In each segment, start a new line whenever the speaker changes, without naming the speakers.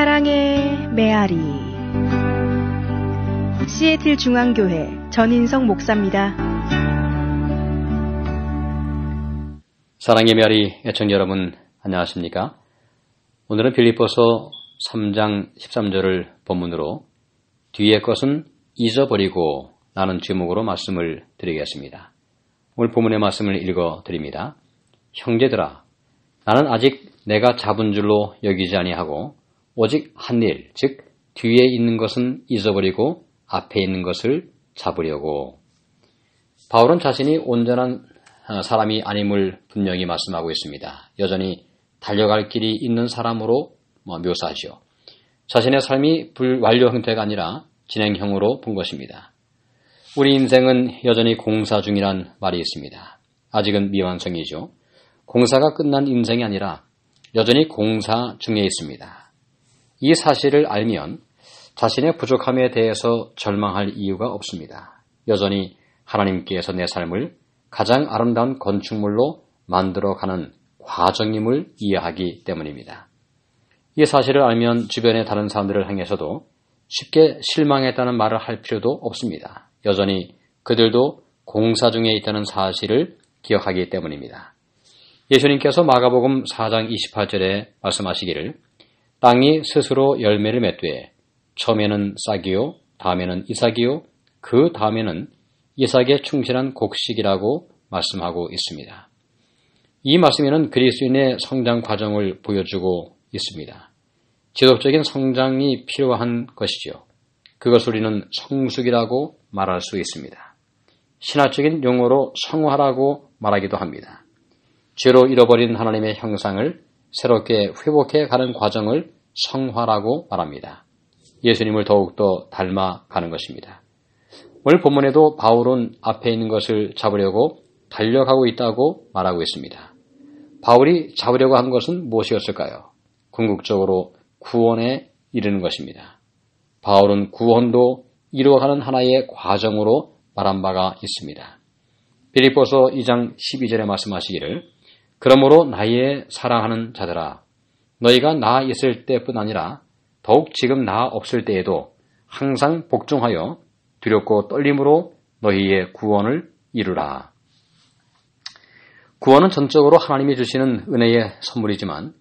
사랑의 메아리. 시애틀 중앙교회 전인성 목사입니다.
사랑의 메아리 애청자 여러분, 안녕하십니까? 오늘은 빌립보서 3장 13절을 본문으로 뒤의 것은 잊어버리고 라는 제목으로 말씀을 드리겠습니다. 오늘 본문의 말씀을 읽어드립니다. 형제들아, 나는 아직 내가 잡은 줄로 여기지 아니하고 오직 한 일, 즉 뒤에 있는 것은 잊어버리고 앞에 있는 것을 잡으려고. 바울은 자신이 온전한 사람이 아님을 분명히 말씀하고 있습니다. 여전히 달려갈 길이 있는 사람으로 묘사하죠. 자신의 삶이 불완료 형태가 아니라 진행형으로 본 것입니다. 우리 인생은 여전히 공사 중이란 말이 있습니다. 아직은 미완성이죠. 공사가 끝난 인생이 아니라 여전히 공사 중에 있습니다. 이 사실을 알면 자신의 부족함에 대해서 절망할 이유가 없습니다. 여전히 하나님께서 내 삶을 가장 아름다운 건축물로 만들어가는 과정임을 이해하기 때문입니다. 이 사실을 알면 주변의 다른 사람들을 향해서도 쉽게 실망했다는 말을 할 필요도 없습니다. 여전히 그들도 공사 중에 있다는 사실을 기억하기 때문입니다. 예수님께서 마가복음 4장 28절에 말씀하시기를 땅이 스스로 열매를 맺되 처음에는 싹이요 다음에는 이삭이요 그 다음에는 이삭에 충실한 곡식이라고 말씀하고 있습니다. 이 말씀에는 그리스도인의 성장 과정을 보여주고 있습니다. 지속적인 성장이 필요한 것이죠. 그것을 우리는 성숙이라고 말할 수 있습니다. 신화적인 용어로 성화라고 말하기도 합니다. 죄로 잃어버린 하나님의 형상을 새롭게 회복해 가는 과정을 성화라고 말합니다. 예수님을 더욱더 닮아가는 것입니다. 오늘 본문에도 바울은 앞에 있는 것을 잡으려고 달려가고 있다고 말하고 있습니다. 바울이 잡으려고 한 것은 무엇이었을까요? 궁극적으로 구원에 이르는 것입니다. 바울은 구원도 이루어가는 하나의 과정으로 말한 바가 있습니다. 빌립보서 2장 12절에 말씀하시기를 그러므로 나의 사랑하는 자들아, 너희가 나 있을 때뿐 아니라 더욱 지금 나 없을 때에도 항상 복종하여 두렵고 떨림으로 너희의 구원을 이루라. 구원은 전적으로 하나님이 주시는 은혜의 선물이지만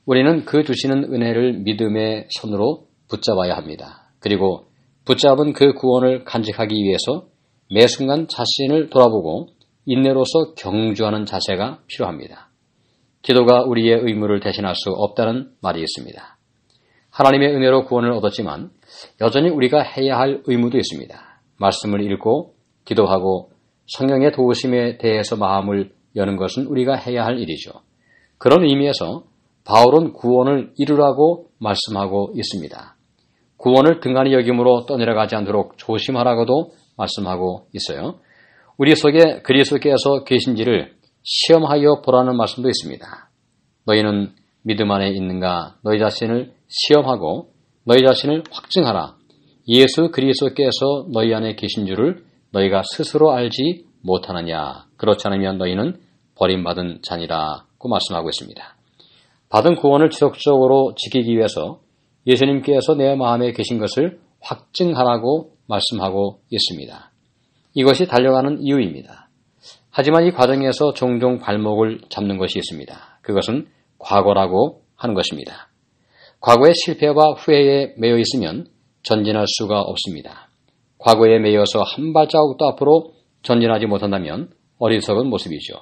우리는 그 주시는 은혜를 믿음의 손으로 붙잡아야 합니다. 그리고 붙잡은 그 구원을 간직하기 위해서 매 순간 자신을 돌아보고 인내로서 경주하는 자세가 필요합니다. 기도가 우리의 의무를 대신할 수 없다는 말이 있습니다. 하나님의 은혜로 구원을 얻었지만 여전히 우리가 해야 할 의무도 있습니다. 말씀을 읽고 기도하고 성령의 도우심에 대해서 마음을 여는 것은 우리가 해야 할 일이죠. 그런 의미에서 바울은 구원을 이루라고 말씀하고 있습니다. 구원을 등한히 여김으로 떠내려가지 않도록 조심하라고도 말씀하고 있어요. 우리 속에 그리스도께서 계신지를 시험하여 보라는 말씀도 있습니다. 너희는 믿음 안에 있는가? 너희 자신을 시험하고 너희 자신을 확증하라. 예수 그리스도께서 너희 안에 계신 줄을 너희가 스스로 알지 못하느냐? 그렇지 않으면 너희는 버림받은 자니라고 말씀하고 있습니다. 받은 구원을 지속적으로 지키기 위해서 예수님께서 내 마음에 계신 것을 확증하라고 말씀하고 있습니다. 이것이 달려가는 이유입니다. 하지만 이 과정에서 종종 발목을 잡는 것이 있습니다. 그것은 과거라고 하는 것입니다. 과거의 실패와 후회에 매여 있으면 전진할 수가 없습니다. 과거에 매여서 한 발자국도 앞으로 전진하지 못한다면 어리석은 모습이죠.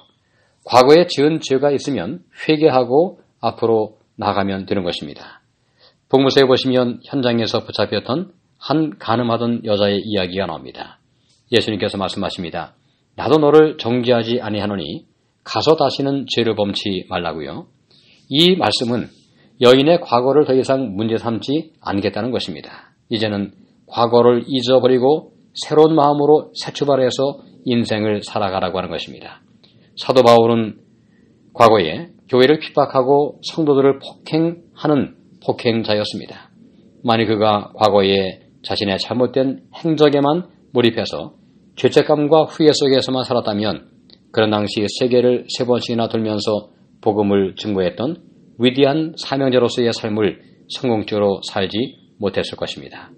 과거에 지은 죄가 있으면 회개하고 앞으로 나가면 되는 것입니다. 복무서에 보시면 현장에서 붙잡혔던 한 간음하던 여자의 이야기가 나옵니다. 예수님께서 말씀하십니다. 나도 너를 정죄하지 아니하노니 가서 다시는 죄를 범치 말라고요. 이 말씀은 여인의 과거를 더 이상 문제 삼지 않겠다는 것입니다. 이제는 과거를 잊어버리고 새로운 마음으로 새 출발해서 인생을 살아가라고 하는 것입니다. 사도 바울은 과거에 교회를 핍박하고 성도들을 폭행하는 폭행자였습니다. 만일 그가 과거에 자신의 잘못된 행적에만 몰입해서 죄책감과 후회 속에서만 살았다면 그런 당시 세계를 3번씩이나 돌면서 복음을 증거했던 위대한 사명자로서의 삶을 성공적으로 살지 못했을 것입니다.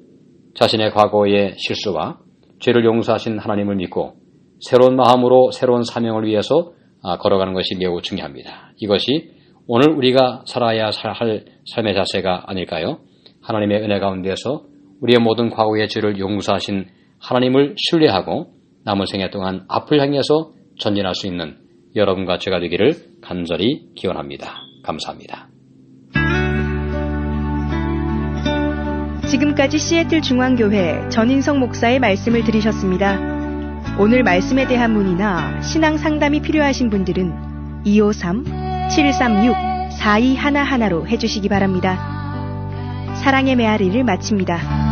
자신의 과거의 실수와 죄를 용서하신 하나님을 믿고 새로운 마음으로 새로운 사명을 위해서 걸어가는 것이 매우 중요합니다. 이것이 오늘 우리가 살아야 할 삶의 자세가 아닐까요? 하나님의 은혜 가운데서 우리의 모든 과거의 죄를 용서하신 하나님을 신뢰하고 남은 생애 동안 앞을 향해서 전진할 수 있는 여러분과 제가 되기를 간절히 기원합니다. 감사합니다.
지금까지 시애틀 중앙교회 전인성 목사의 말씀을 들으셨습니다. 오늘 말씀에 대한 문의나 신앙 상담이 필요하신 분들은 253-736-4211로 해주시기 바랍니다. 사랑의 메아리를 마칩니다.